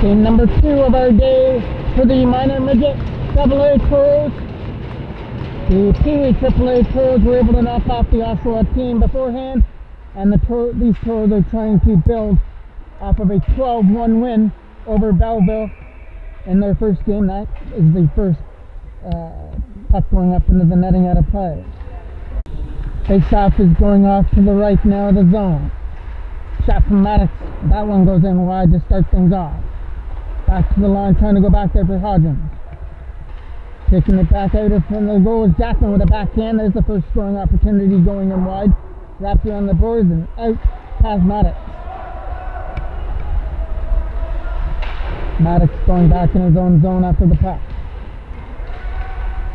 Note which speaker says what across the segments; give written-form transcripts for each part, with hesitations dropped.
Speaker 1: Game number 2 of our day for the minor midget AA Toros. The Pee-wee AAA Toros were able to knock off the Oshawa team beforehand, and these Toros are trying to build off of a 12-1 win over Belleville in their first game. That is the first puck going up into the netting out of play. Face-off is going off to the right now of the zone. Shot from Maddox. That one goes in wide to start things off. Back to the line, trying to go back there for Hodgins. Taking it back out of front of the goal is Jackman with a backhand. There's the first scoring opportunity going in wide. Wrapped around the boards and out past Maddox. Maddox going back in his own zone after the puck.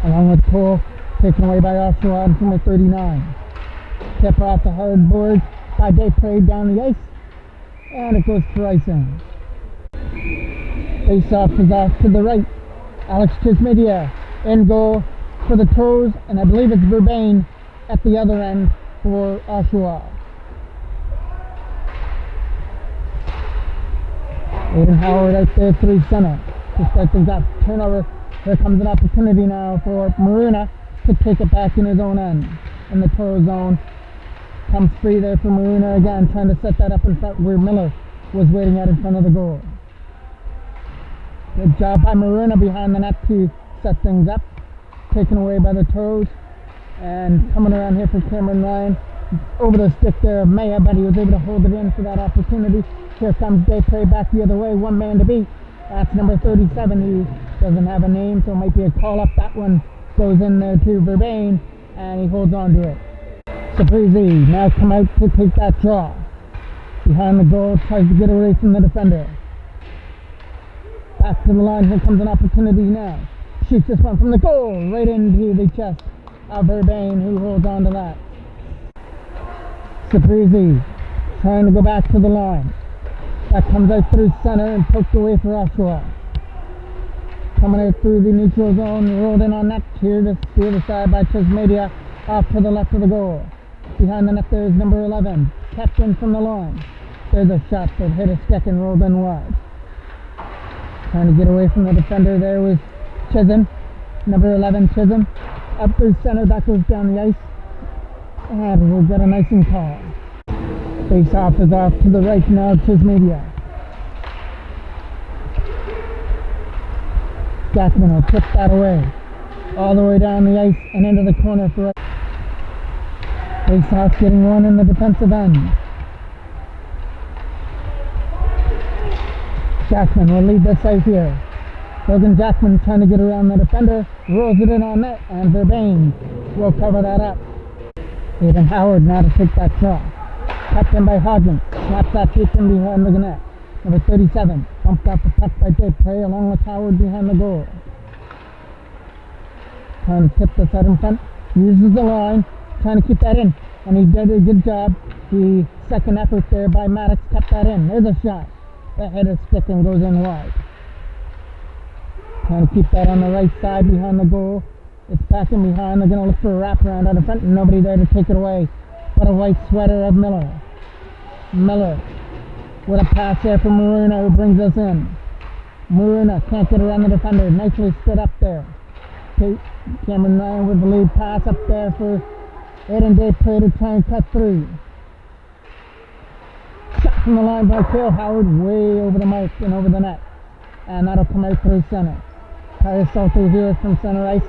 Speaker 1: Along with Cole, taken away by Oshawa at number 39. Tip off the hard boards by Dayprey down the ice. And it goes for icing. Face-off is off to the right. Alex Chismedia in goal for the Toros, and I believe it's Verbain at the other end for Oshawa. Aiden Howard out there through center to start things up. Turnover. Here comes an opportunity now for Maruna to take it back in his own end. In the Toro zone. Comes free there for Maruna again, trying to set that up in front where Miller was waiting out in front of the goal. Good job by Maruna behind the net to set things up. Taken away by the Toros. And coming around here for Cameron Ryan. Over the stick there of Maya, but he was able to hold it in for that opportunity. Here comes Dayprey back the other way. One man to beat. That's number 37, who doesn't have a name, so it might be a call-up. That one goes in there to Verbain, and he holds on to it. Saprizi now come out to take that draw. Behind the goal, tries to get away from the defender. Back to the line, here comes an opportunity now. Shoots this one from the goal, right into the chest of Verbain, who holds on to that. Saprizi trying to go back to the line. That comes out through center and poked away for Oshawa. Coming out through the neutral zone, rolled in on net here to the other side by Chismedia, off to the left of the goal. Behind the net there is number 11, kept in from the line. There's a shot that hit a stick and rolled in wide. Trying to get away from the defender there was Chisholm, number 11 Chisholm. Up through center, that goes down the ice. And we'll get an icing call. Face-off is off to the right now, Chismedia. Jackman will tip that away. All the way down the ice and into the corner for face-off, getting one in the defensive end. Jackman will lead this out here. Logan Jackman trying to get around the defender, rolls it in on net, and Verbain will cover that up. Aiden Howard now to take that draw. Kept in by Hodgins, snaps that deep in behind the net. Number 37, bumped off the puck by Dayprey along with Howard behind the goal. Trying to tip this out in front, uses the line, trying to keep that in, and he did a good job. The second effort there by Maddox kept that in. There's a shot. That hit a stick and goes in wide. Trying to keep that on the right side behind the goal. It's back in behind. They're going to look for a wraparound out in front and nobody there to take it away. But a white sweater of Miller. Miller with a pass there for Maruna, who brings us in. Maruna can't get around the defender. Nicely stood up there. Cameron Ryan with the lead pass up there for Aiden Dayprey to try and cut through. Shot from the line by Cale Howard, way over the mark and over the net. And that'll come out through center. Tyler Salter here from center ice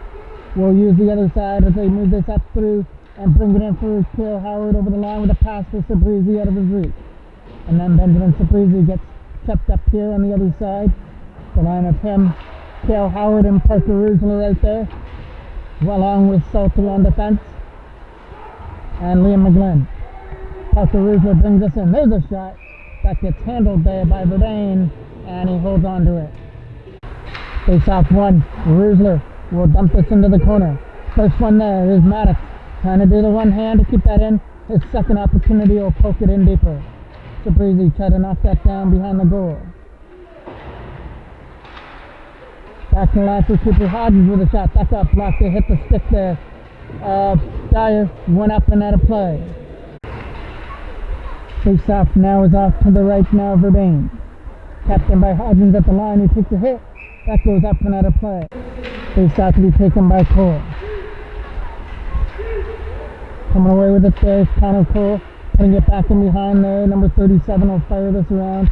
Speaker 1: will use the other side as they move this up through and bring it in for Cale Howard over the line with a pass for Saprizi out of his reach. And then Benjamin Saprizi gets kept up here on the other side. The line of him, Cale Howard and Parker Rusler out there, along with Salter on defense, and Liam McGlynn. Parker Rusler brings us in. There's a shot that gets handled there by Verbain, and he holds on to it. Face off one. Rusler will dump this into the corner. First one there is Maddox, trying to do the one hand to keep that in. His second opportunity will poke it in deeper. Saprizi tried to knock that down behind the goal. Back to the line for Cooper Hodgins with a shot. That got blocked. They hit the stick there. Dyer went up and out of play. Face off now is off to the right now, Verbain. Captain by Hodgins at the line. He takes a hit. That goes up and out of play. Face off to be taken by Cole. Coming away with it there is Connor Cole. Putting it back in behind there. Number 37 will fire this around.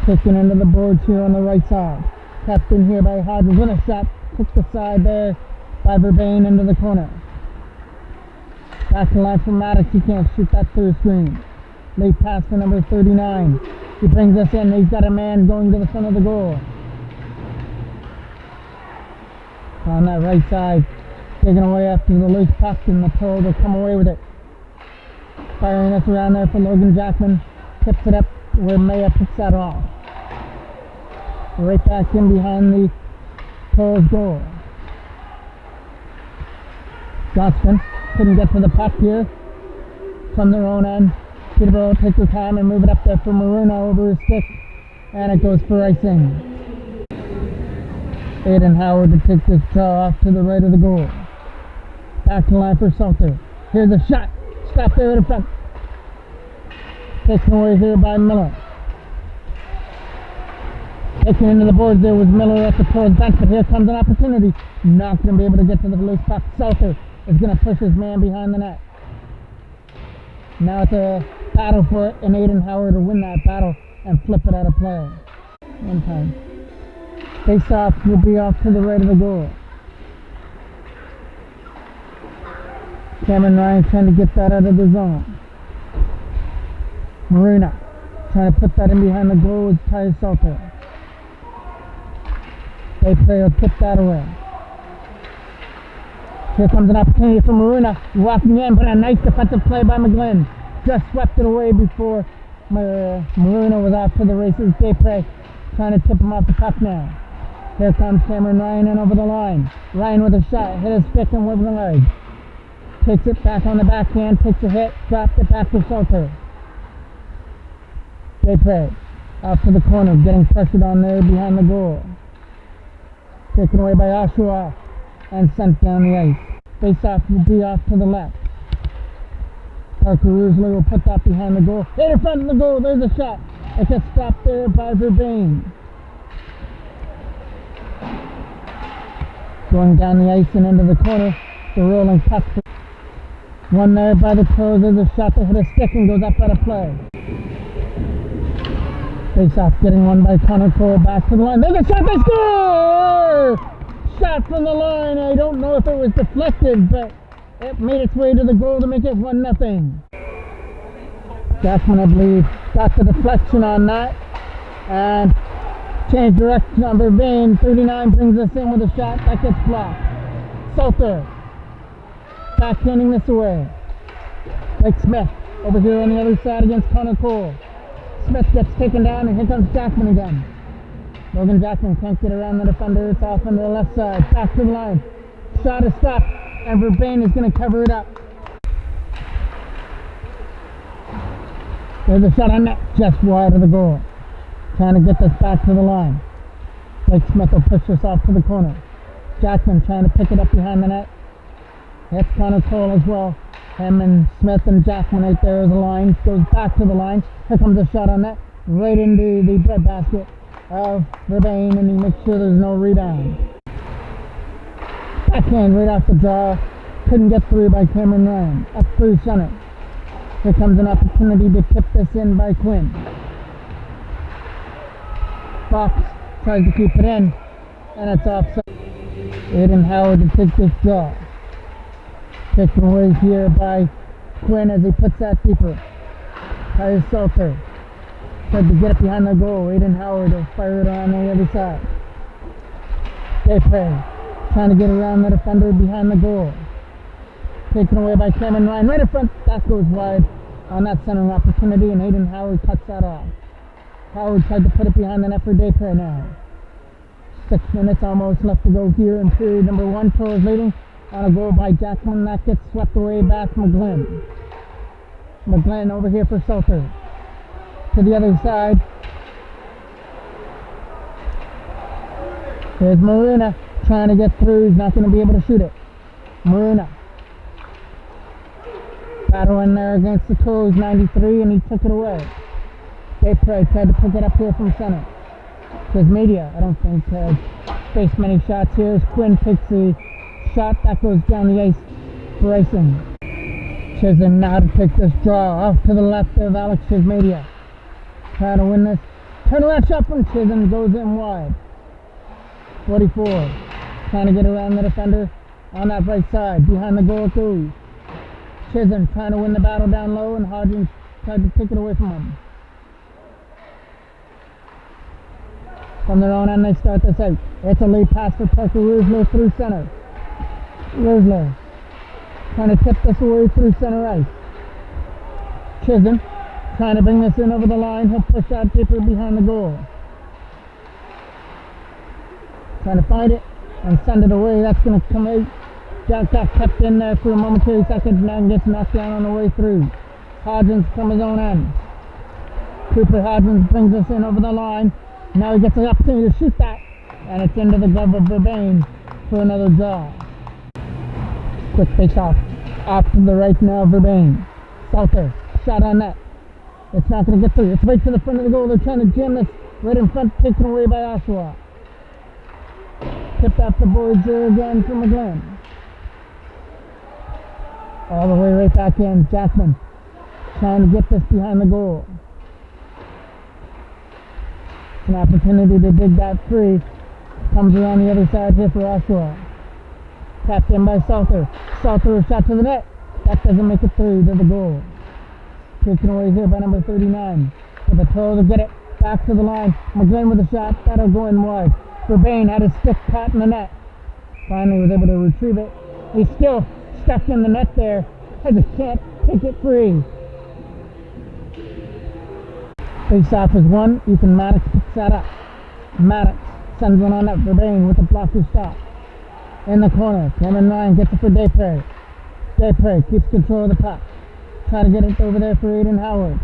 Speaker 1: Kicking into the boards here on the right side. Kept in here by Hodgins with a shot. Kicked the side there by Verbain into the corner. Back to the line for Maddox. He can't shoot that through screen. Late pass for number 39. He brings us in. He's got a man going to the front of the goal. On that right side. Taking away after the loose puck, and the Toros will come away with it. Firing us around there for Logan Jackman. Tips it up where Maya picks that off. Right back in behind the Toros goal. Johnston couldn't get to the puck here from their own end. Peterborough takes their time and move it up there for Maruna over his stick, and it goes for icing. Aiden Howard to take this draw off to the right of the goal. Back to the line for Salter. Here's a shot. Stop there in front. Taken away here by Miller. Taking into the boards there was Miller at the Toros bench, but here comes an opportunity. Not going to be able to get to the loose puck. Salter is going to push his man behind the net. Now it's a battle for it, and Aiden Howard to win that battle and flip it out of play. One time. Face off will be off to the right of the goal. Cameron Ryan trying to get that out of the zone. Maruna trying to put that in behind the goal with Ty Salter. They play will tip that away. Here comes an opportunity for Maruna. Walking in, but a nice defensive play by McGlynn. Just swept it away before Maruna was off to the races. Daypray trying to tip him off the puck now. Here comes Cameron Ryan in over the line. Ryan with a shot. Hit his stick and with the leg. Takes it back on the backhand. Takes a hit. Drops it back to Salter. Daypray off to the corner. Getting pressured on there behind the goal. Taken away by Oshawa and sent down the ice. Face off will be off to the left. Parker Roosley will put that behind the goal. Hit in front of the goal. There's a shot. It gets stopped there by Verbain. Going down the ice and into the corner. The rolling puck. One there by the Toros. There's a shot that hit a stick and goes up out of play. Face off getting one by Connor Cole. Back to the line. There's a shot. They score! Shot from the line. I don't know if it was deflected, but it made its way to the goal to make it 1-0. Jackman, I believe, got the deflection on that and changed direction on Verbain. 39 brings us in with a shot that gets blocked. Salter backhanding this away. Blake Smith over here on the other side against Connor Cole. Smith gets taken down, and here comes Jackman again. Logan Jackman can't get around the defender. It's off on the left side. Back to the line. Shot is stopped, and Verbain is going to cover it up. There's a shot on net just wide of the goal. Trying to get this back to the line. Blake Smith will push this off to the corner. Jackman trying to pick it up behind the net. Hits Connor Cole as well. Him and Smith and Jackman right there as a line. Goes back to the line. Here comes a shot on net. Right into the breadbasket of Verbain, and he makes sure there's no rebound. Backhand right off the draw. Couldn't get through by Cameron Ryan. Up through center. Here comes an opportunity to tip this in by Quinn. Fox tries to keep it in, and it's offside. Aiden Howard to take this draw. Taken away here by Quinn as he puts that deeper. Ty Salter tried to get it behind the goal. Aiden Howard will fire it on the other side. Daypray trying to get around the defender behind the goal. Taken away by Cameron Ryan right in front. That goes wide on that centering opportunity, and Aiden Howard cuts that off. Howard tried to put it behind the net for Daypray now. 6 minutes almost left to go here in period number 1. Toros leading on a goal by Jackman. That gets swept away back from McGlynn. McGlynn over here for Salter. To the other side. There's Maruna trying to get through. He's not going to be able to shoot it. Maruna. Battle in there against the Toros 93, and he took it away. They tried to pick it up here from center. Says Media, I don't think faced many shots here as Quinn takes the shot that goes down the ice for racing. Chisholm now to take this draw off to the left of Alex Chismedia. Trying to win this. Turnaround shot from Chisholm goes in wide. 44. Trying to get around the defender on that right side. Behind the goal it goes. Chisholm trying to win the battle down low, and Hodgins tried to take it away from him. From their own end, they start this out. It's a lead pass for Parker Roosler through center. Roosler trying to tip this away through center ice. Chisholm trying to bring this in over the line. He'll push out deeper behind the goal. Trying to find it and send it away. That's going to come out. Jack got kept in there for a momentary second, now gets knocked down on the way through. Hodgins from his own end. Cooper Hodgins brings us in over the line. Now he gets the opportunity to shoot that, and it's into the glove of Verbain for another draw. Quick face off to the right now, Verbain. Salter, shot on net. It's not going to get through. It's right to the front of the goal. They're trying to jam this right in front, taken away by Oshawa. Tipped off the boards there again from McGlynn. All the way right back in. Jackman trying to get this behind the goal. It's an opportunity to dig that free. Comes around the other side here for Oshawa. Tapped in by Salter. Salter a shot to the net. That doesn't make it through to the goal. Taken away here by number 39. With a toe to get it back to the line. McGlynn with a shot. That'll go in wide. Verbain had his stick caught in the net. Finally was able to retrieve it. He's still stuck in the net there. As he can't take it free. Face off is one. Ethan Maddox picks that up. Maddox sends one on up. Verbain with a blocker stop. In the corner. Cameron Ryan gets it for Daypray. Daypray keeps control of the puck. Try to get it over there for Aiden Howard.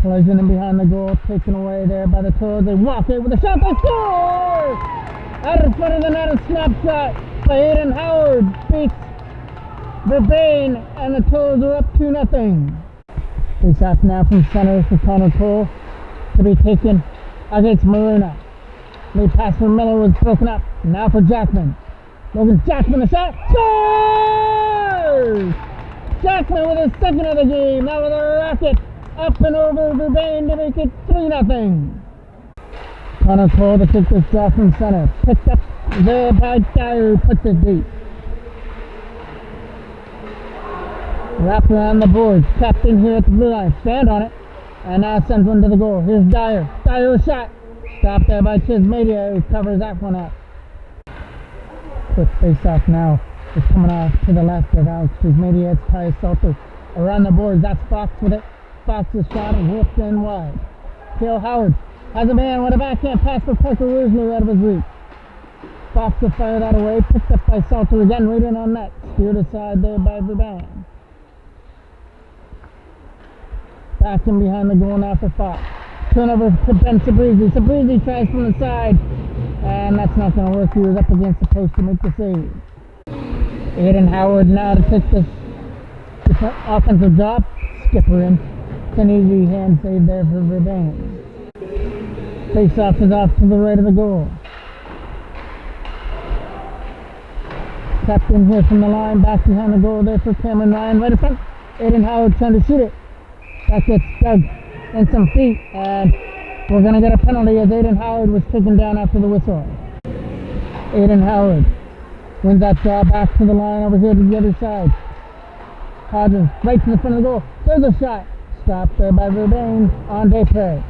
Speaker 1: Collision in behind the goal. Taken away there by the Toros. They walk it with a shot. They score! Out in front of the net, a snapshot by Aiden Howard. Beats Verbain, and the Toros are up 2-0. Face off now from center for Connor Cole to be taken against Maruna. Lead pass for Miller was broken up. Now for Jackman. Logan Jackman, the shot. Scores! Jackman with his second of the game. Now with a rocket up and over Verbain to make it 3-0. Connor Cole to take this draw from center. Picked up there by Dyer, who puts it deep. Wrapped around the boards, tapped in here at the blue line, stand on it, and now sends one to the goal. Here's Dyer. Dyer a shot. Stopped there by Chismedia, who covers that one up. Quick face off now. It's coming off to the left of Alex Chismedia. It's Ty Salter. Around the boards, that's Fox with it. Fox's shot and whooped in wide. Cale Howard has a man with a backhand pass for Parker Roosler out of his reach. Fox will fire that away. Picked up by Salter again, right in on net. Steered aside there by Verbain. Back in behind the goal now for Fox. Turnover to Ben Sabrizi. Sabrizi tries from the side, and that's not going to work. He was up against the post to make the save. Aiden Howard now to take this offensive job. Skipper in. It's an easy hand save there for Verbain. Face-off is off to the right of the goal. Tapped in here from the line. Back behind the goal there for Cameron Ryan. Right in front. Aiden Howard trying to shoot it. That gets dug in some feet, and we're going to get a penalty as Aiden Howard was taken down after the whistle. Aiden Howard wins that draw back to the line over here to the other side. Hodgins right to the front of the goal. There's a shot. Stopped there by Verbain on Daypray.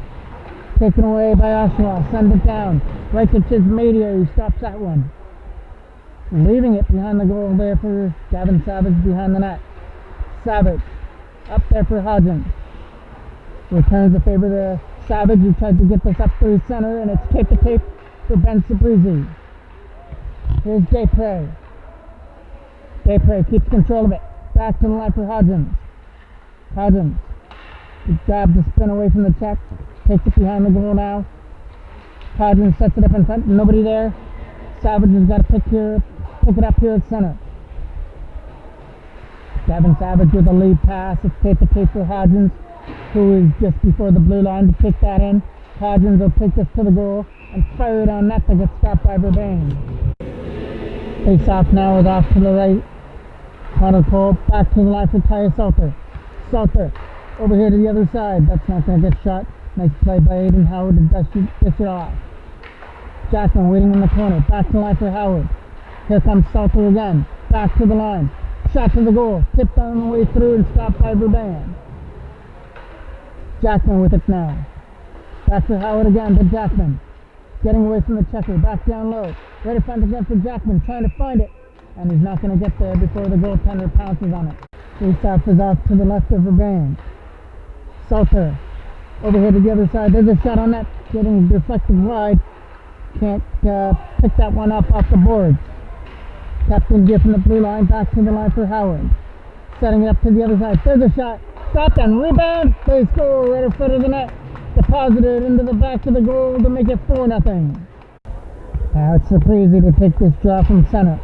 Speaker 1: Taken away by Oshawa. Send it down. Right to Chismedia, who stops that one. Leaving it behind the goal there for Gavin Savage behind the net. Savage up there for Hodgins. Returns the favor to Savage, who tried to get this up through center, and it's tape to tape for Ben Sabrizi. Here's Daypray. Daypray keeps control of it. Back to the line for Hodgins. Hodgins. He grabs the spin away from the check. Takes it behind the goal now. Hodgins sets it up in front. Nobody there. Savage has got to pick it up here at center. Gavin Savage with a lead pass. It's tape to tape for Hodgins. who is just before the blue line, to kick that in. Hodgins will take this to the goal and fire it on net to get stopped by Verbain. Face off now is off to the right. Connor Cole back to the line for Tyler Salter. Salter over here to the other side. That's not going to get shot. Nice play by Aiden Howard to dish it off. Jackman waiting in the corner. Back to the line for Howard. Here comes Salter again. Back to the line. Shot to the goal. Tipped on the way through and stopped by Verbain. Jackman with it now. Back to Howard again to Jackman. Getting away from the checker. Back down low. Right in front again for Jackman. Trying to find it. And he's not going to get there before the goaltender pounces on it. Face-off is off to the left of Verbain. Salter over here to the other side. There's a shot on net. Getting deflected wide. Can't pick that one up off the boards. Captain Giff from the blue line. Back to the line for Howard. Setting it up to the other side. There's a shot. Stopped and rebound. They score right in front of the net. Deposited into the back of the goal to make it 4-0. Now it's super easy to take this draw from center.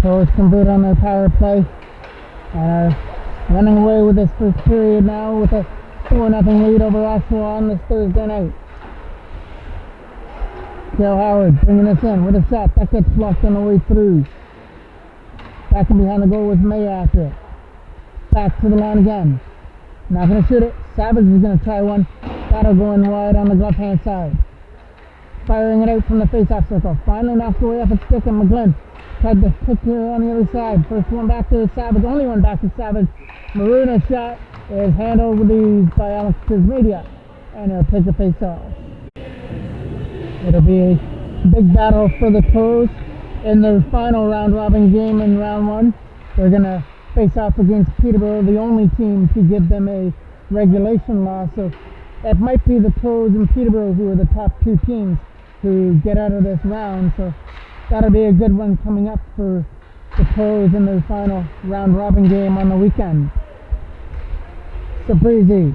Speaker 1: Toros convert on their power play and are running away with this first period now with a 4-0 lead over Oshawa on this Thursday night. Joe Howard bringing this in with a shot that gets blocked on the way through. Back and behind the goal was May after it. Back to the line again. Not going to shoot it. Savage is going to try one. That'll go in wide on the glove hand side. Firing it out from the face-off circle. Finally knocks away off its stick, and McGlynn tried to pick here on the other side. First one back to Savage. Only one back to Savage. Maruna's shot is handled with ease by Alex Media, and he'll take the face-off. It'll be a big battle for the Toros in their final round-robin game in round one. They're going to face off against Peterborough, the only team to give them a regulation loss. So it might be the Toros and Peterborough who are the top two teams to get out of this round. So that'll be a good one coming up for the Toros in their final round-robin game on the weekend. Sabrizi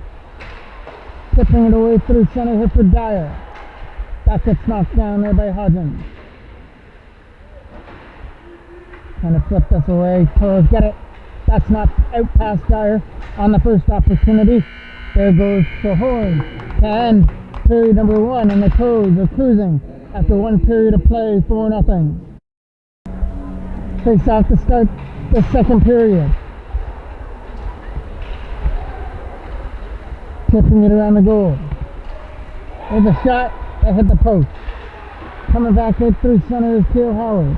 Speaker 1: tipping it away through center here for Dyer. That gets knocked down there by Hodgins. Trying to flip this away. Toros get it. That's not out past Dyer on the first opportunity. There goes the horn to end period number one, and the Toros are cruising after one period of play, 4-0. Face off to start the second period. Tipping it around the goal. There's a shot that hit the post. Coming back right through center is Kale Howard.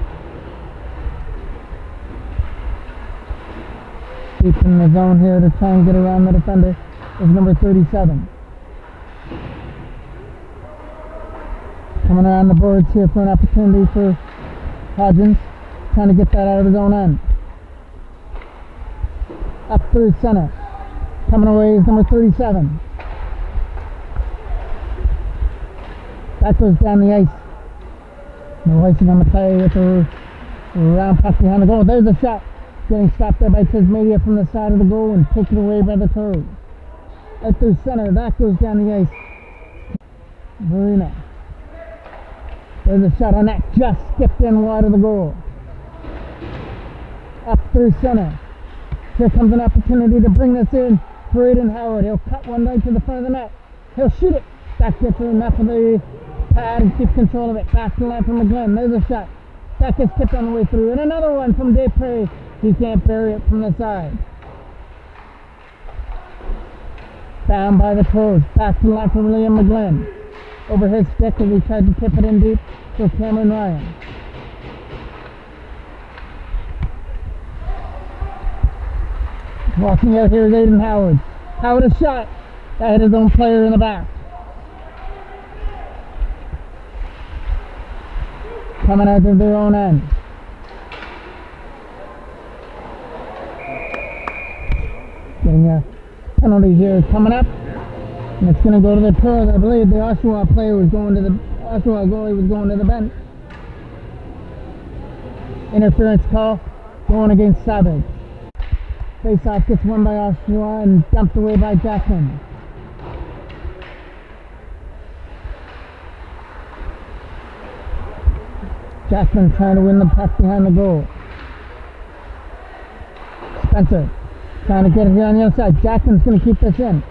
Speaker 1: Deep in the zone here to try and get around the defender is number 37. Coming around the boards here for an opportunity for Hodgins, trying to get that out of his own end. Up through center. Coming away is number 37. That goes down the ice. No icing on the play with a round puck behind the goal. There's a shot. Getting stopped there by Media from the side of the goal and taken away by the Toros. Right through center. That goes down the ice. Verena. There's a shot on that. Just skipped in wide of the goal. Up through center. Here comes an opportunity to bring this in for Aiden Howard. He'll cut one right to the front of the net. He'll shoot it. That gets enough of the pad and keep control of it. Back to the line from McGlynn. There's a shot. That gets tipped on the way through. And another one from Desprez. He can't bury it from the side. Down by the Toros. Back to the line from William McGlynn. Over his stick as he tried to tip it in deep for Cameron Ryan. Walking out here is Aiden Howard. Howard a shot. That hit his own player in the back. Coming out of their own end. Getting a penalty here coming up. And it's going to go to the Toros. I believe the Oshawa player was going to the Oshawa goalie was going to the bench. Interference call going against Savage. Face-off gets won by Oshawa and dumped away by Jackson. Jackson trying to win the puck behind the goal. Spencer trying to get it here on the other side. Jackson's going to keep this in.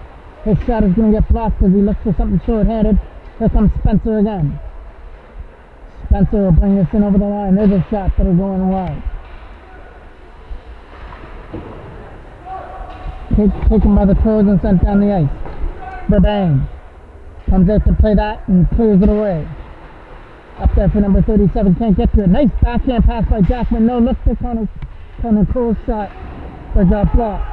Speaker 1: His shot is going to get blocked as he looks for something short-handed. Here comes Spencer again. Spencer will bring this in over the line. There's a shot that will go in wide. Taken by the Toros and sent down the ice. Burbank comes out to play that and clears it away. Up there for number 37, can't get to it. Nice backhand pass by Jackman. No, look for Connor Cole's shot. There's a block.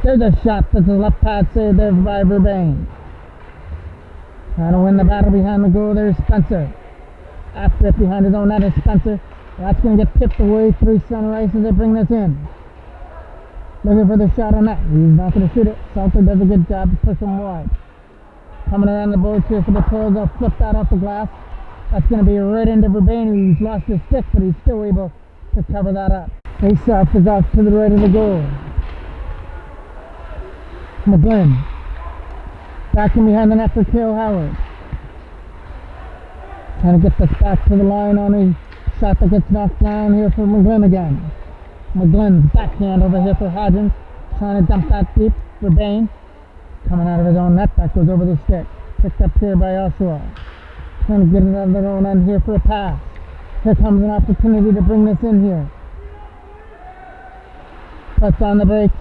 Speaker 1: There's a shot that's a left pad save there by Burbank. Trying to win the battle behind the goal. There's Spencer. After it behind his own net is Spencer. That's going to get tipped away through center ice as they bring this in. Looking for the shot on that. He's not going to shoot it. Salter does a good job to push him wide. Coming around the boards here for the Toros. They'll flip that off the glass. That's going to be right into Burbank, who's lost his stick, but he's still able to cover that up. Face-off is off to the right of the goal. McGlynn. Back in behind the net for Cale Howard. Trying to get this back to the line on a shot that gets knocked down here for McGlynn again. McGlynn's backhand over here for Hodgins. Trying to dump that deep for Bain. Coming out of his own net, that goes over the stick. Picked up here by Oshawa. Trying to get it out of their own end here for a pass. Here comes an opportunity to bring this in here. Puts on the brakes.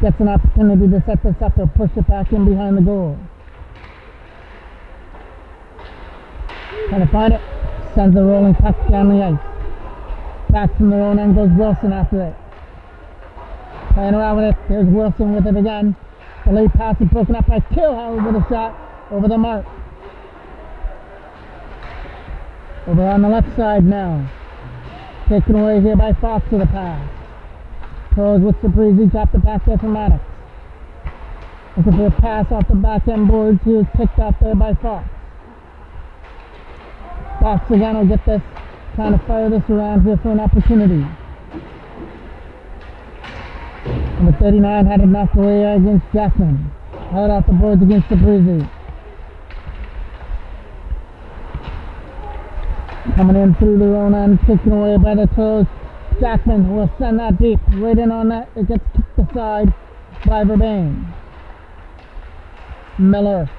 Speaker 1: Gets an opportunity to set this up or push it back in behind the goal. Trying to find it. Sends a rolling puck down the ice. Back from their own end goes Wilson after it. Playing around with it. There's Wilson with it again. The late pass is broken up by Cale Howard with a shot over the mark. Over on the left side now. Taken away here by Fox with a pass. Toros with Sabrizi, dropped it back there for Maddox. Looking for a pass off the back end boards. He was picked up there by Fox. Fox again will get this, trying to fire this around here for an opportunity. Number 39 had it knocked away against Jackman. Held off the boards against Sabrizi. Coming in through the own end, taken away by the Toros. Jackman will send that deep, right in on that. It gets kicked aside by Burbank. Miller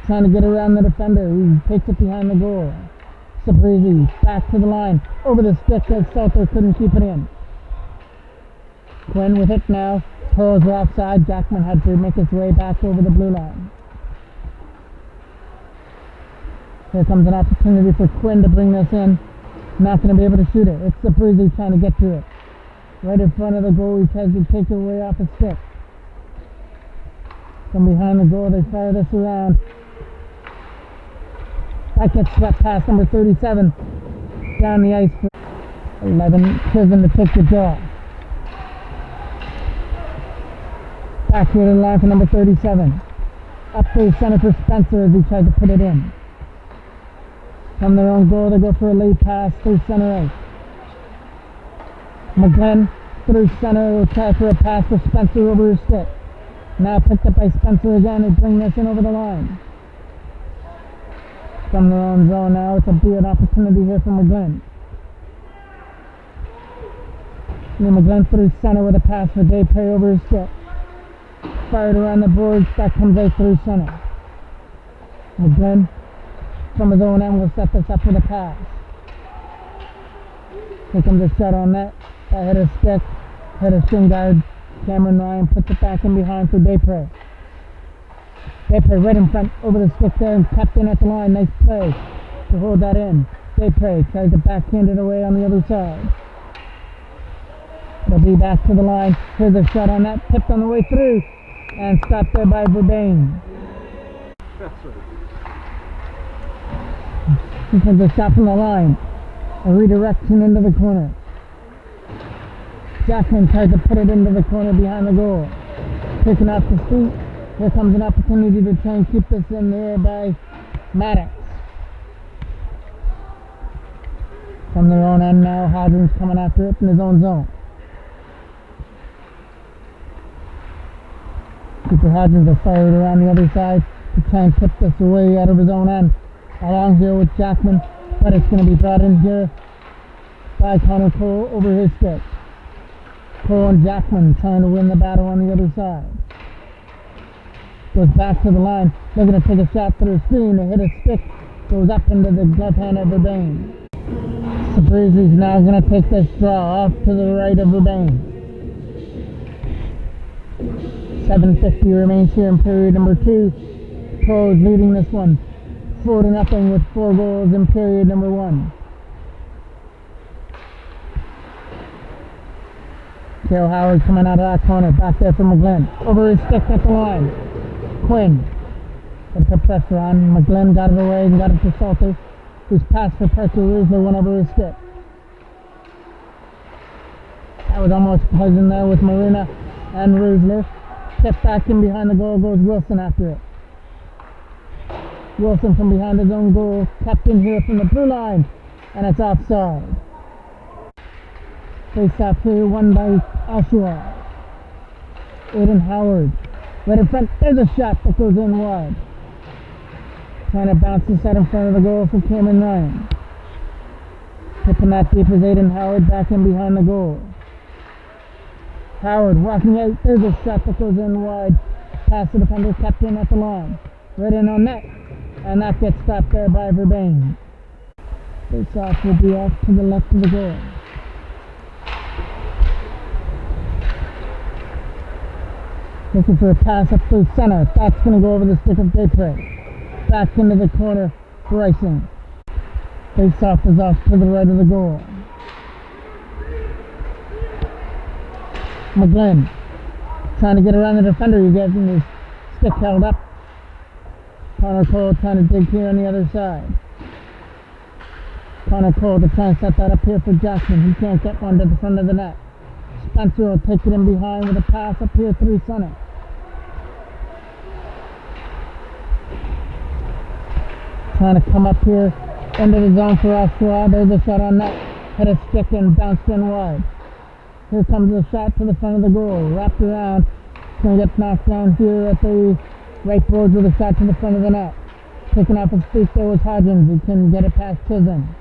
Speaker 1: trying to get around the defender, who takes it behind the goal. Sabrizi back to the line, over the stick as Salter couldn't keep it in. Quinn with it now. Toros were offside. Jackman had to make his way back over the blue line. Here comes an opportunity for Quinn to bring this in. Not going to be able to shoot it. It's Sabrizi trying to get to it. Right in front of the goal, he tries to take it away off his stick. From behind the goal, they fire this around. That gets swept past number 37. Down the ice for 11. Chisholm to take the draw. Back here to the line for number 37. Up through center for Spencer as he tries to put it in. From their own goal, they go for a late pass through center ice. McGlynn through center will try for a pass for Spencer over his stick. Now picked up by Spencer again and bring this in over the line. From their own zone now, it's a weird opportunity here for McGlynn. McGlynn through center with a pass for Daypre over his stick. Fired around the boards, that comes out through center. McGlynn from his own end will set this up with a pass. Here comes a shot on net. That hit a stick, hit a shin guard. Cameron Ryan puts it back in behind for Daypre. Daypre right in front over the stick there and kept in at the line. Nice play to hold that in. Daypre tries to backhand it away on the other side. They'll be back to the line. Here's a shot on that, tipped on the way through and stopped there by Burbank. This is a shot from the line. A redirection into the corner. Jackman tries to put it into the corner behind the goal. Picking off the feet. Here comes an opportunity to try and keep this in there by Maddox. From their own end now, Hodgins coming after it in his own zone. Cooper Hodgins will fire it around the other side to try and tip this away out of his own end. Along here with Jackman, but it's going to be brought in here by Connor Cole over his stick. Cole and Jackman trying to win the battle on the other side. Goes back to the line, looking to take a shot through the screen to hit a stick. Goes up into the left hand of Verbain. Sabrizi's now going to take this draw off to the right of Verbain. 7:50 remains here in period number 2. Toros leading this one 4-0 with 4 goals in period number 1. Cale Howard coming out of that corner, back there from McGlynn. Over his stick at the line. Quinn put the pressure on. McGlynn got it away and got it to Salter, who's passed for Parker Rusler went over his stick. That was almost poison there with Marina and Rusler. Step back in behind the goal goes Wilson after it. Wilson from behind his own goal, kept in here from the blue line, and it's offside. Face off here, won by Oshawa. Aiden Howard, right in front, there's a shot that goes in wide. Trying to bounce this out in front of the goal for Cameron Ryan. Tipping that deep is Aiden Howard back in behind the goal. Howard walking out, there's a shot that goes in wide. Pass the defender, kept in at the line. Right in on net, and that gets stopped there by Verbain. Face off will be off to the left of the goal. Looking for a pass up through center. That's going to go over the stick of Daypray. Back into the corner, Bryson. Face off is off to the right of the goal. McGlynn trying to get around the defender. He's getting his stick held up. Connor Cole trying to dig here on the other side. Connor Cole to try and set that up here for Jackson. He can't get one to the front of the net. Spencer will take it in behind with a pass up here through center. Trying to come up here into the zone for Oshawa. There's a shot on net. Hit a stick and bounced in wide. Here comes the shot to the front of the goal. Wrapped around. It's going to get knocked down here at the right boards with a shot to the front of the net. Picking up his feet there was Hodgins. He couldn't get it past Chisholm.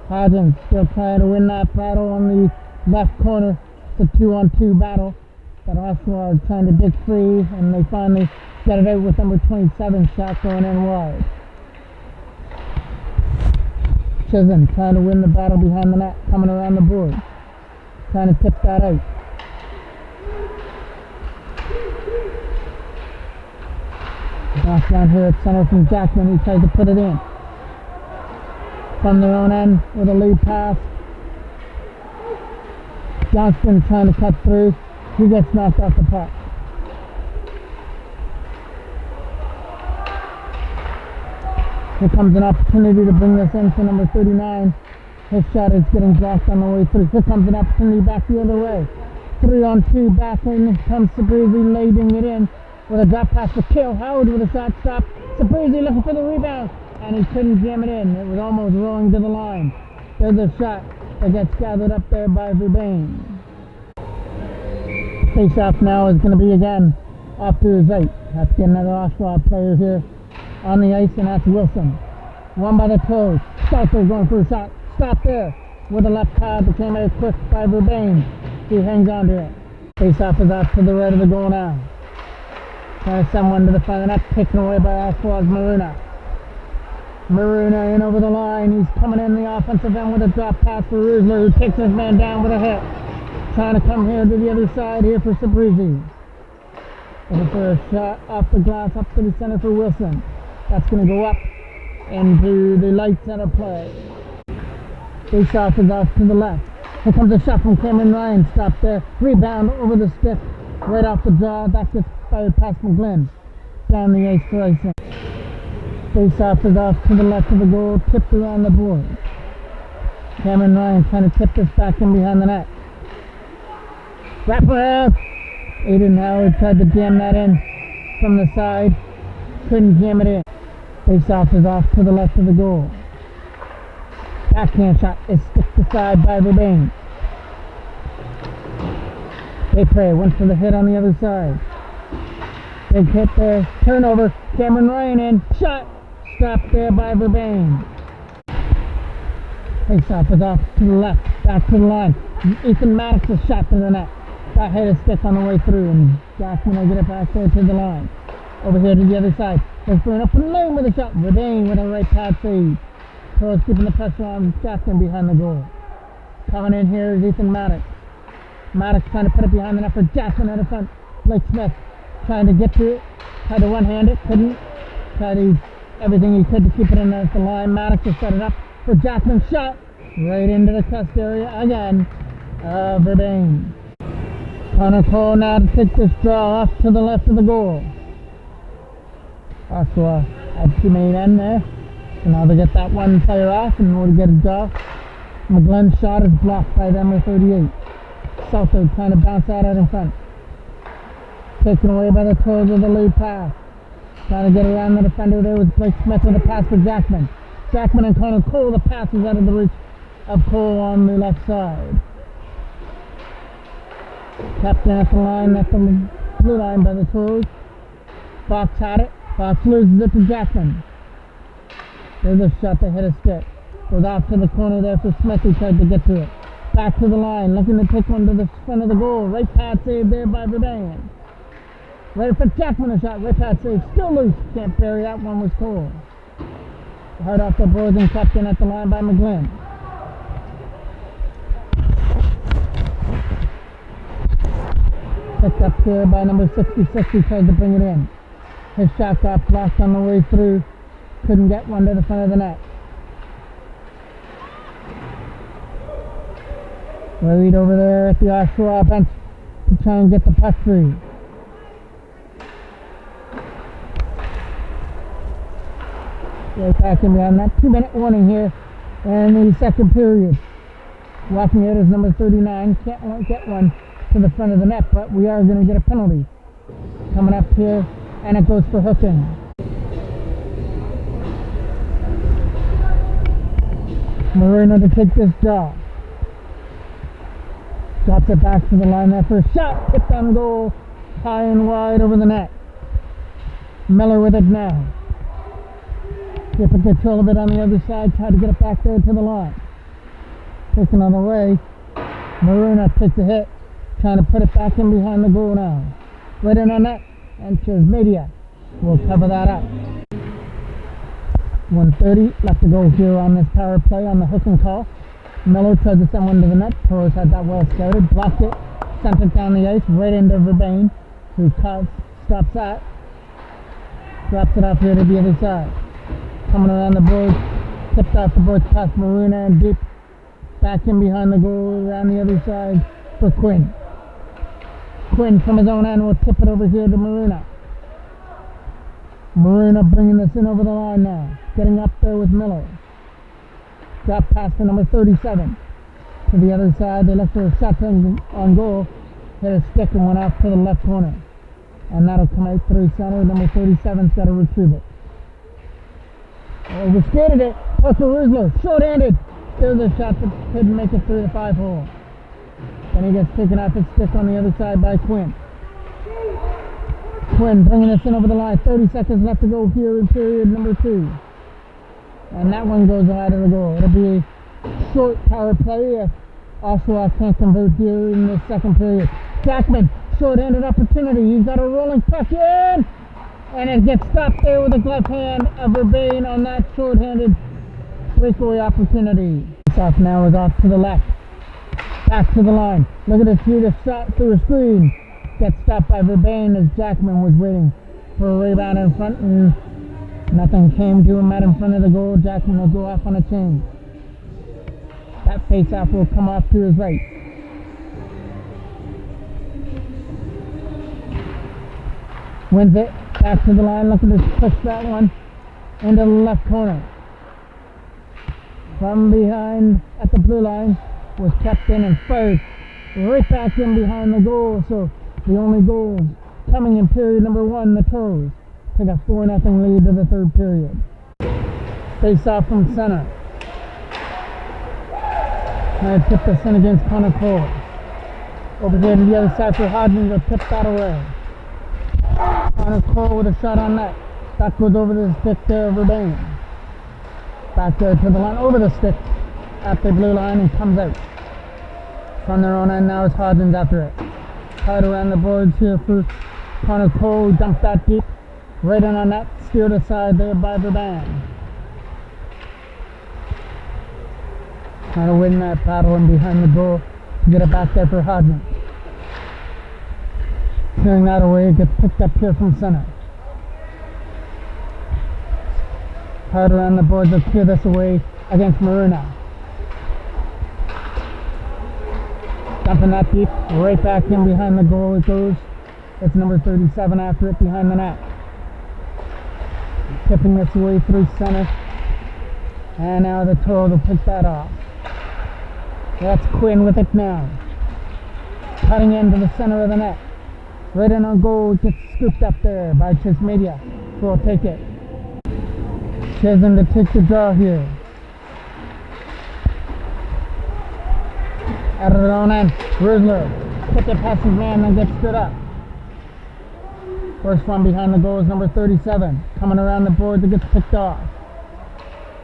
Speaker 1: Hodgins still trying to win that battle on the left corner. It's a 2-on-2 battle. But Oshawa are trying to dig free, and they finally get it out with number 27 shot going in wide. Chisholm trying to win the battle behind the net, coming around the board. Trying to tip that out. Back down here at center from Jackman. He tries to put it in. From their own end with a lead pass. Johnston trying to cut through. He gets knocked off the puck. Here comes an opportunity to bring this in for number 39. His shot is getting blocked on the way through. Here comes an opportunity back the other way. 3-on-2 back in comes Sabrizi leading it in with a drop pass for Cale Howard with a shot stop. Sabrizi looking for the rebound, and he couldn't jam it in. It was almost rolling to the line. There's a shot that gets gathered up there by Verbain. Face-off now is going to be again off to his right. Have to get another Oshawa player here on the ice, and that's Wilson. Won by the Toros. Salter going for a shot. Stop there with the left pad that came out quick by Verbain. He hangs on to it. Face-off is off to the right of the goal now. Trying to send one to the front of the net, taken away by Oshawa's Marina. Marina in over the line. He's coming in the offensive end with a drop pass for Rusler, who takes his man down with a hit. Trying to come here to the other side here for Sabrizi. Looking for a shot off the glass up to the center for Wilson. That's going to go up into the light center play. Face-off is off to the left. Here comes a shot from Cameron Ryan. Stop there. Rebound over the stick. Right off the draw. That gets fired past McGlynn. Down the ice for icing. Face-off is off to the left of the goal. Tipped around the board. Cameron Ryan trying to tip this back in behind the net. Wrap around. Aiden Howard tried to jam that in from the side. Couldn't jam it in. Face-off is off to the left of the goal. Backhand shot is sticked aside by Verbain. Daypray went for the hit on the other side. Big hit there. Turnover. Cameron Ryan in. Shot. Stopped there by Verbain. Face-off is off to the left. Back to the line. Ethan Maddox's shot to the net. That hit a stick on the way through, and Jackman will get it back there to the line. Over here to the other side. Let's bring it up and lane with a shot. Verdane with a right pad save. Toros keeping the pressure on Jackman behind the goal. Coming in here is Ethan Maddox. Maddox trying to put it behind the net for Jackman at the front. Blake Smith trying to get to it. Tried to one-hand it, couldn't. Tried to everything he could to keep it in the line. Maddox will set it up for Jackman's shot. Right into the test area again. Verdane. Connor Cole now to take this draw off to the left of the goal. Oshawa had two main end there. So now they get that one player off and we'll get a draw. McGlynn's shot is blocked by number 38. Southwood trying to bounce out in front. Taken away by the Toros with the lead pass. Trying to get around the defender there was Blake Smith with a pass for Jackman. Jackman and Connor Cole, the pass is out of the reach of Cole on the left side. Kept at the line, at the blue line by the Toros. Fox had it. Fox loses it to Jackman. There's a shot that hit a stick. Goes off to the corner there for Smith, who tried to get to it. Back to the line, looking to take one to the front of the goal. Right pad save there by Verdane. Ready for Jackman a shot. Right pad save, still loose. Can't bury that one, was Cole. Hard off the boards and kept in at the line by McGlynn. Picked up here by number 66, who tried to bring it in. His shot got blocked on the way through. Couldn't get one to the front of the net. Worried over there at the Oshawa bench to try and get the puck free. Right back in behind that 2-minute warning here in the second period. Walking it is number 39. Can't get one to the front of the net, but we are going to get a penalty. Coming up here, and it goes for hooking. Marino to take this draw. Drops it back to the line there for a shot. Tipped on goal. High and wide over the net. Miller with it now. Keeping control of it on the other side. Try to get it back there to the line. Taking on the way. Marino takes a hit. Trying to put it back in behind the goal now. Right in on net. And Media will cover that up. 1:30 left to go here on this power play on the hooking call. Miller tried to send one to the net. Toros had that well scouted, blocked it, sent it down the ice right into Verdane, who stops that, drops it off here to the other side. Coming around the boards, tipped off the boards past Marina and deep back in behind the goal around the other side for Quinn. Quinn from his own end will tip it over here to Marina. Marina bringing this in over the line now. Getting up there with Miller. Drop pass to number 37. To the other side, they look for a shot on goal. Hit a stick and went off to the left corner. And that'll come out through center. Number 37's got to retrieve it. Overskated it. Puck for Ruslo. Short-handed. There's a shot that couldn't make it through the 5-hole. Then he gets taken off his stick on the other side by Quinn. Quinn bringing us in over the line. 30 seconds left to go here in period number 2. And that one goes wide of the goal. It'll be a short power play if Oshawa can't convert here in the second period. Jackman, short-handed opportunity. He's got a rolling puck in. And it gets stopped there with a glove hand of Verdane on that short-handed breakaway opportunity. This off now is off to the left. Back to the line. Look at this here, shot through a screen. Gets stopped by Verdane as Jackman was waiting for a rebound in front, and nothing came to him out in front of the goal. Jackman will go off on a change. That face-off will come off to his right. Wins it. Back to the line. Look at this, push that one into the left corner. From behind at the blue line was kept in and fired right back in behind the goal. So the only goal coming in period number 1, the Toros take a 4-0 lead to the third period. Face off from center. Trying to tip this in against Connor Cole. Over here to the other side for Hodgins, will tip that away. Connor Cole with a shot on net. That goes over the stick there of Verdane. Back there to the line, over the stick at the blue line and comes out. From their own end now is Hodgins after it. Tied around the boards here for Connor Cole, dumped that deep. Right in on that, steered aside there by Verban. Trying to win that battle and behind the goal to get it back there for Hodgins. Clearing that away, it gets picked up here from center. Tied around the boards, they'll clear this away against Maruna. Dumping that deep, right back in behind the goal it goes. It's number 37 after it behind the net. Tipping this away through center. And now the Toros will pick that off. That's Quinn with it now. Cutting into the center of the net. Right in on goal, it gets scooped up there by Chismedia, who will take it. Chisholm to take the draw here. Out of their own end, Rizzler. Kick it past his man, then gets stood up. First one behind the goal is number 37. Coming around the board that gets picked off.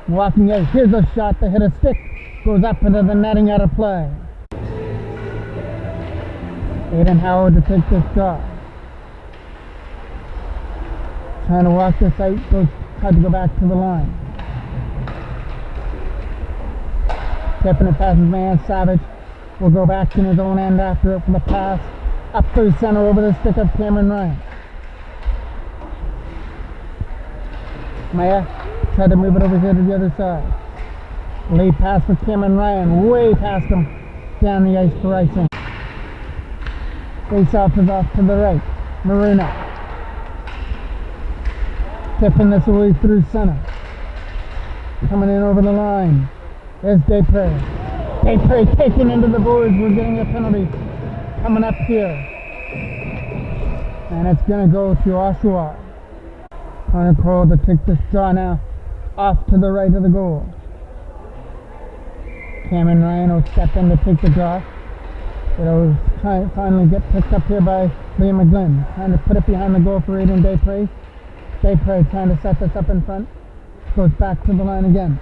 Speaker 1: Walking out, here's a shot that hit a stick. Goes up into the netting out of play. Aiden Howard to take this draw. Trying to walk this out, tried to go back to the line. Tipping it past his man, Savage. Will go back in his own end after it for the pass. Up through center over the stick of Cameron Ryan. Maya tried to move it over here to the other side. Late pass for Cameron Ryan, way past him, down the ice for icing. Face off is off to the right. Maruna. Tipping this away through center. Coming in over the line. There's Desprez. Desprez taken into the boards. We're getting a penalty coming up here. And it's going to go to Oshawa. Connor Cole to take this draw now. Off to the right of the goal. Cameron Ryan will step in to take the draw. It'll finally get picked up here by Liam McGlynn. Trying to put it behind the goal for Aiden Desprez. Desprez trying to set this up in front. Goes back to the line again.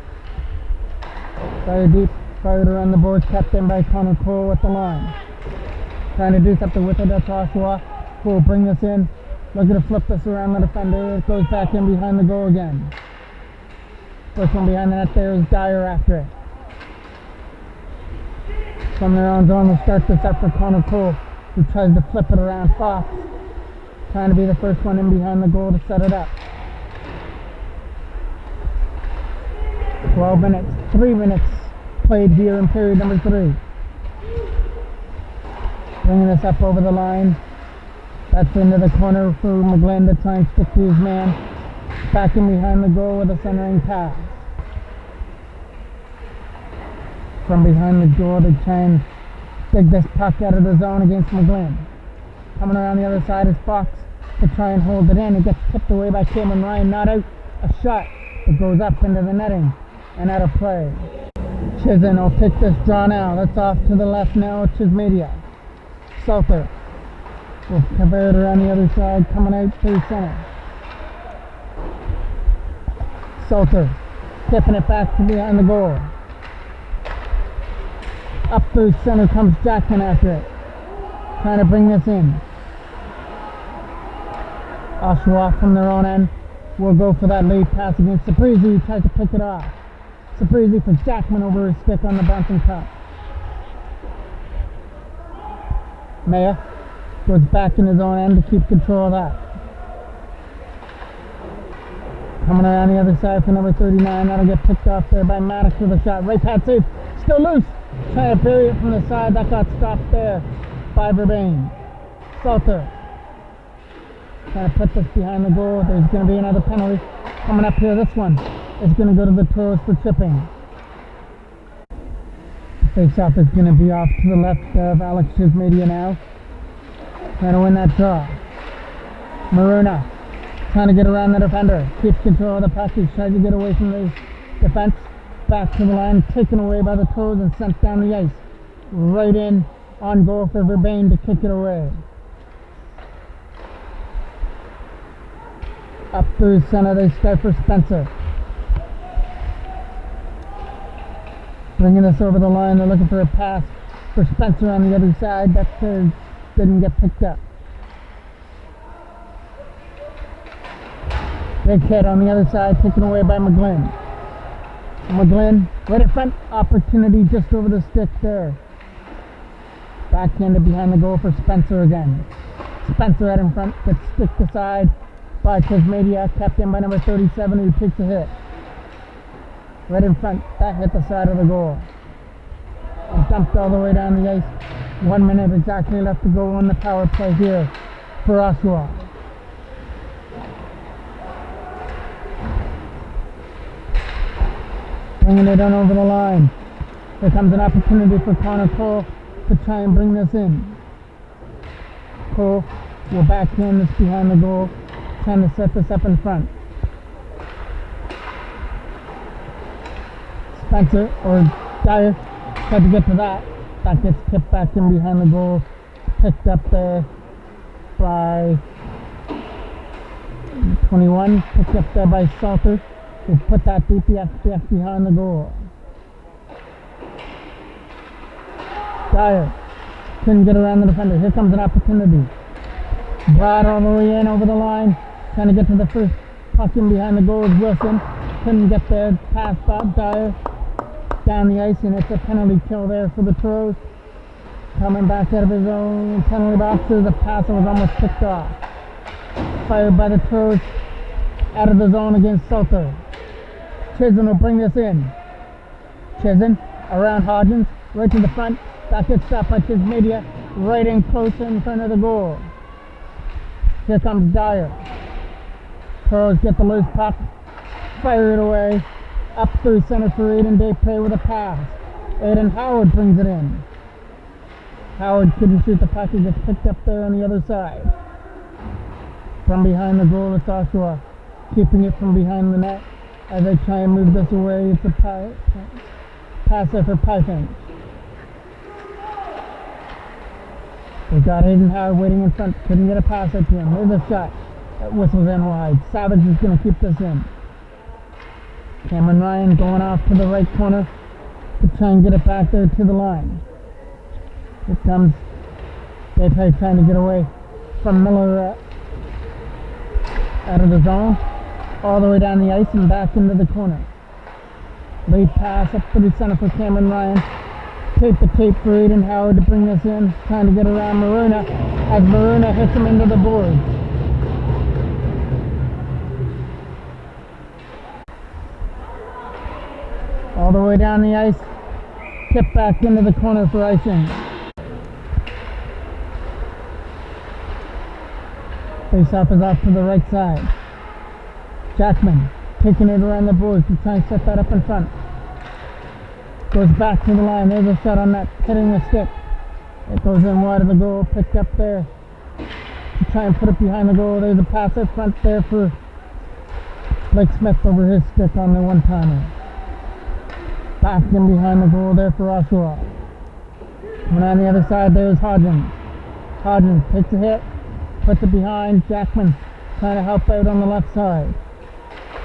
Speaker 1: Fire deep, fired around the boards, kept in by Connor Cole at the line. Trying to do something with it, that's Oshawa. Cole bring this in. Looking to flip this around the defender. It goes back in behind the goal again. First one behind the net there is Dyer after it. From their own zone, we'll start this up for Connor Cole, who tries to flip it around Fox. Trying to be the first one in behind the goal to set it up. 12 minutes, 3 minutes played here in period number 3. Bringing this up over the line. That's into the corner for McGlynn to try and stick to his man. Back in behind the goal with a centering pass. From behind the goal to try and dig this puck out of the zone against McGlynn. Coming around the other side is Fox to try and hold it in. It gets tipped away by Cameron Ryan. Not out. A shot that goes up into the netting and out of play. Chisholm will take this draw now. That's off to the left now. Chismedia. Salter will cover it around the other side. Coming out through center. Salter tipping it back to behind the goal. Up through center comes Jackman after it. Trying to bring this in. Oshawa from their own end will go for that late pass against Desprez, who tries to pick it off. Desprez for Jackman over his stick on the bouncing puck. Maya goes back in his own end to keep control of that. Coming around the other side for number 39. That'll get picked off there by Maddox with a shot. Right pad save. Still loose. Trying to bury it from the side. That got stopped there by Verbain. Salter trying to put this behind the goal. There's going to be another penalty coming up here. This one is going to go to the Toros for tripping. Face-off is going to be off to the left of Alex Chismedia now. Trying to win that draw. Maruna trying to get around the defender. Keeps control of the puck. He's trying to get away from the defense. Back to the line. Taken away by the Toros and sent down the ice. Right in on goal for Verbain to kick it away. Up through center, they start for Spencer. Bringing this over the line, they're looking for a pass for Spencer on the other side. That didn't get picked up. Big hit on the other side, taken away by McGlynn. McGlynn, right in front, opportunity just over the stick there. Backhanded behind the goal for Spencer again. Spencer out in front, gets sticked aside by Tasmania, kept in by number 37, who takes a hit. Right in front, that hit the side of the goal. And dumped all the way down the ice. 1 minute exactly left to go on the power play here for Oshawa. Bringing it on over the line. Here comes an opportunity for Connor Cole to try and bring this in. Cole will backhand this behind the goal, trying to set this up in front. Spencer or Dyer tried to get to that. That gets tipped back in behind the goal, picked up there by 21, picked up there by Salter, who put that DPS behind the goal. Dyer couldn't get around the defender. Here comes an opportunity. Brought all the way in over the line, trying to get to the first puck in behind the goal is Wilson. Couldn't get there. Pass by Dyer down the ice, and it's a penalty kill there for the Toros. Coming back out of his own penalty box, the pass was almost picked off. Fired by the Toros out of the zone against Salter. Chisholm will bring this in. Chisholm around Hodgins, right to the front. That gets stopped by Tasmania, right in close in front of the goal. Here comes Dyer. Toros get the loose puck, fire it away, up through center for Aiden Depre with a pass. Aiden Howard brings it in. Howard couldn't shoot the puck, he gets picked up there on the other side. From behind the goal, it's Oshawa, keeping it from behind the net as they try and move this away. It's a pass there for Python. They've got Aiden Howard waiting in front, couldn't get a pass up to him. There's a shot that whistles in wide. Savage is going to keep this in. Cameron Ryan going off to the right corner to try and get it back there to the line. Here comes Depre trying to get away from Miller out of the zone, all the way down the ice and back into the corner. Lead pass up to the center for Cameron Ryan. Tape the tape for Aiden Howard to bring this in, trying to get around Maruna as Maruna hits him into the boards. All the way down the ice, tipped back into the corner for icing. Face-off is off to the right side. Jackman taking it around the boards to try and set that up in front. Goes back to the line. There's a shot on that, hitting the stick. It goes in wide of the goal, picked up there to try and put it behind the goal. There's a pass up front there for Blake Smith over his stick on the one-timer. Back in behind the goal there for Oshawa. And on the other side there's Hodgins. Hodgins takes a hit, puts it behind. Jackman trying to help out on the left side.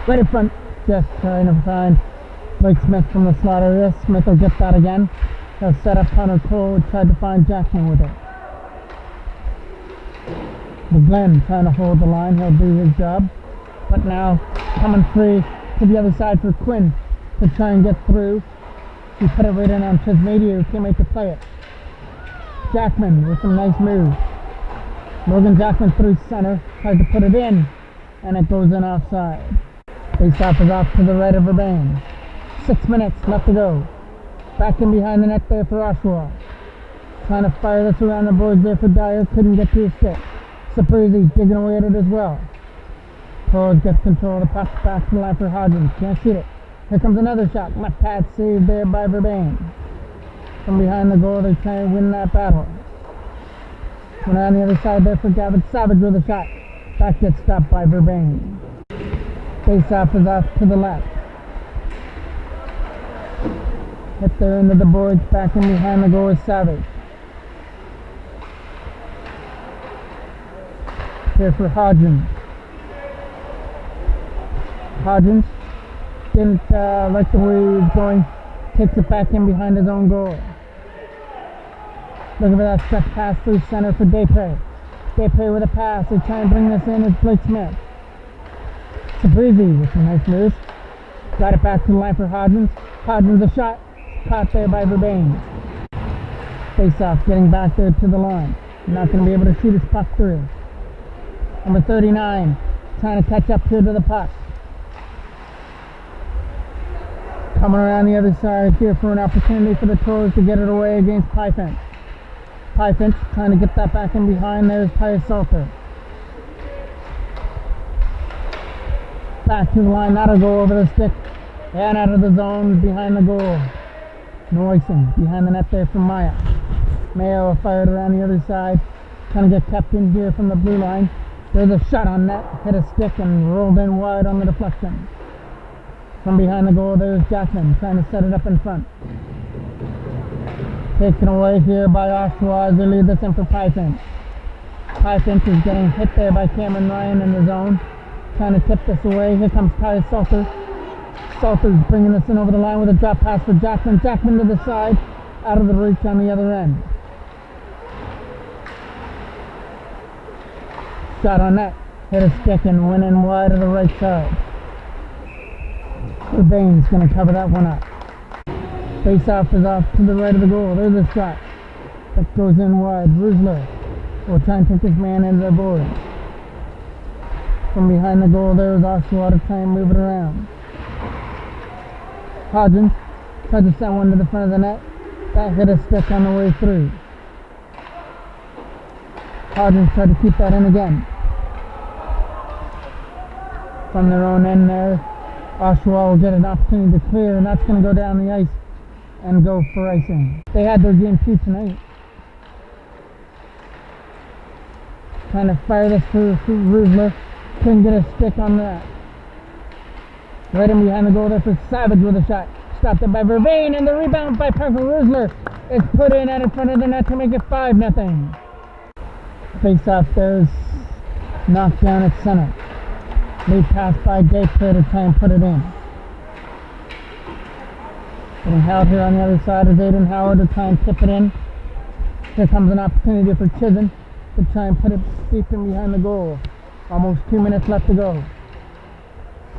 Speaker 1: Right in front, just trying to find Blake Smith from the slot area. Smith will get that again. He'll set up Connor Cole, tried to find Jackman with it. McGlynn trying to hold the line, he'll do his job. But now coming free to the other side for Quinn to try and get through. He put it right in on Tasmania, who came out to play it. Jackman with some nice moves. Morgan Jackman through center, tries to put it in, and it goes in offside. Face-off is off to the right of Urbane. 6 minutes left to go. Back in behind the net there for Oshawa. Trying to fire this around the boards there for Dyer. Couldn't get to his stick. Saprizi digging away at it as well. Toros gets control of the puck back to the line for Hodgins. Can't shoot it. Here comes another shot. Left pad saved there by Urbane. From behind the goal, they're trying to win that battle. Went on the other side there for Gavin Savage with a shot. That gets stopped by Urbane. Face-off is off to the left. Hit there into the boards, back in behind the goal is Savage. Here for Hodgins. Hodgins didn't like the way he was going, takes it back in behind his own goal. Looking for that stretch pass through center for Depre. Depre with a pass. They try and bring this in. It's Blake Smith. Sabrizi with some nice moves. Got it back to the line for Hodgins. Hodgins a shot. Caught there by Verbain. Face off, getting back there to the line. Not going to be able to shoot his puck through. Number 39, trying to catch up here to the puck. Coming around the other side here for an opportunity for the Toros to get it away against Pyfence. Pyfence trying to get that back in behind. There's Tyus Salter. Back to the line, that'll go over the stick and out of the zone behind the goal. Noyson behind the net there from Maya. Mayo fired around the other side, trying to get kept in here from the blue line. There's a shot on net, hit a stick and rolled in wide on the deflection. From behind the goal, there's Jackman trying to set it up in front. Taken away here by Oshawa as they lead this in for Pyfence. Pyfence is getting hit there by Cameron Ryan in the zone. Trying to tip this away. Here comes Tyus Salter. Salter's bringing this in over the line with a drop pass for Jackman. Jackman to the side, out of the reach on the other end. Shot on net, hit a stick and went in wide to the right side. Urbane's going to cover that one up. Face off is off to the right of the goal. There's a shot that goes in wide. Rusler will try and take his man into the board. From behind the goal, there's Oshawa to try and move it around. Hodgins tried to send one to the front of the net. That hit a stick on the way through. Hodgins tried to keep that in again. From their own end there, Oshawa will get an opportunity to clear, and that's going to go down the ice and go for icing. They had their game 2 tonight. Trying to fire this through Rusler. Couldn't get a stick on that. Right in behind the goal there for Savage with a shot. Stopped it by Vervain, and the rebound by Parker Rusler is put in out in front of the net to make it 5-0. Face off there is knocked down at center. Lead pass by Depre to try and put it in. Getting held here on the other side is Aiden Howard to try and tip it in. Here comes an opportunity for Chisholm to try and put it deep in behind the goal. Almost 2 minutes left to go.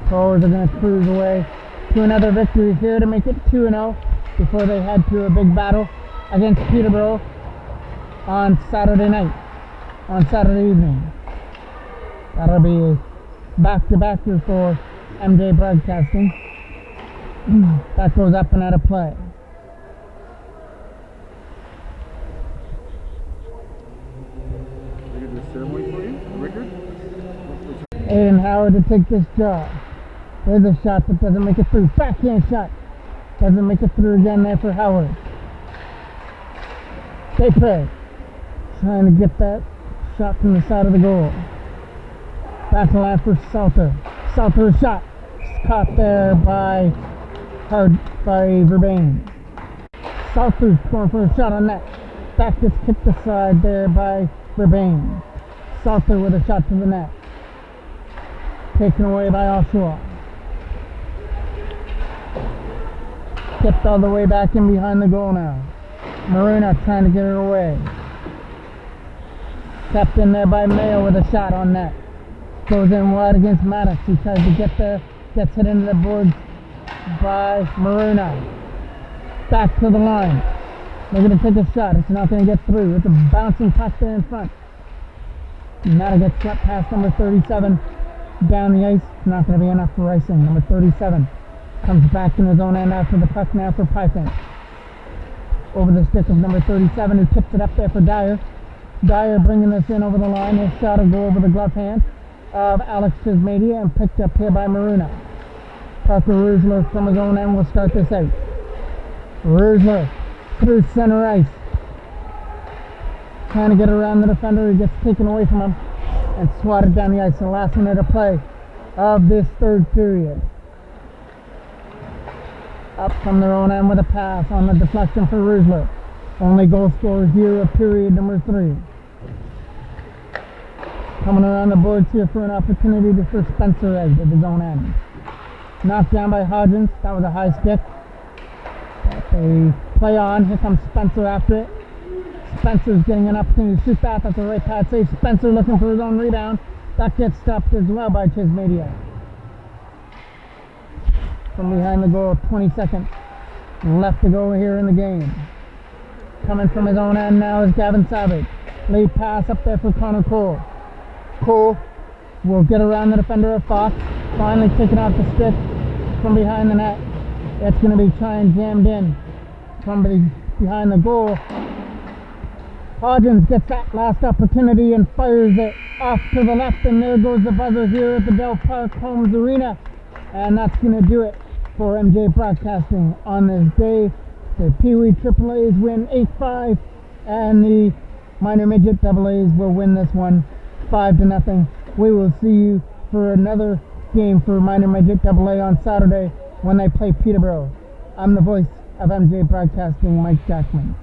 Speaker 1: Toros are going to cruise away to another victory here to make it 2-0 before they head to a big battle against Peterborough on Saturday night, on Saturday evening. That'll be back-to-back for MJ Broadcasting. That goes up and out of play. Aiden Howard to take this job. There's a shot that doesn't make it through. Backhand shot. Doesn't make it through again there for Howard. Depre trying to get that shot from the side of the goal. Back to line for Salter. Salter shot. Caught there by Verbain. Salter's going for a shot on net. That gets kicked aside there by Verbain. Salter with a shot to the net. Taken away by Oshawa. Tipped all the way back in behind the goal now. Marina trying to get it away. Kept in there by Mayo with a shot on net. Goes in wide against Maddox. He tries to get there. Gets hit into the boards by Marina. Back to the line. They're going to take a shot. It's not going to get through. It's a bouncing puck there in front. Now gets swept past number 37 down the ice. Not going to be enough for icing. Number 37 comes back in his own end after the puck now for Pyfence. Over the stick of number 37 who tips it up there for Dyer. Dyer bringing this in over the line. His shot will go over the glove hand of Alex Chismadia and picked up here by Maruna. Parker Rusler from his own end will start this out. Rusler through center ice. Trying to get around the defender. He gets taken away from him and swatted down the ice. The last minute of play of this third period. Up from their own end with a pass on the deflection for Rusler. Only goal scorer here of period number 3. Coming around the boards here for an opportunity for Spencer Egg at his own end. Knocked down by Hodgins. That was a high stick. They play on. Here comes Spencer after it. Spencer's getting an opportunity to shoot that. That's a right pass save. Spencer looking for his own rebound. That gets stopped as well by Chismedia. From behind the goal, 20 seconds left to go here in the game. Coming from his own end now is Gavin Savage. Late pass up there for Connor Cole. Cole will get around the defender of Fox. Finally kicking out the stick from behind the net. It's going to be trying jammed in from behind the goal. Hodgins gets that last opportunity and fires it off to the left, and there goes the buzzer here at the Del Park Homes Arena. And that's going to do it for MJ Broadcasting on this day. The Pee Wee AAAs win 8-5, and the Minor Midget AAs will win this one 5-0. We will see you for another game for Minor Midget AA on Saturday when they play Peterborough. I'm the voice of MJ Broadcasting, Mike Jackman.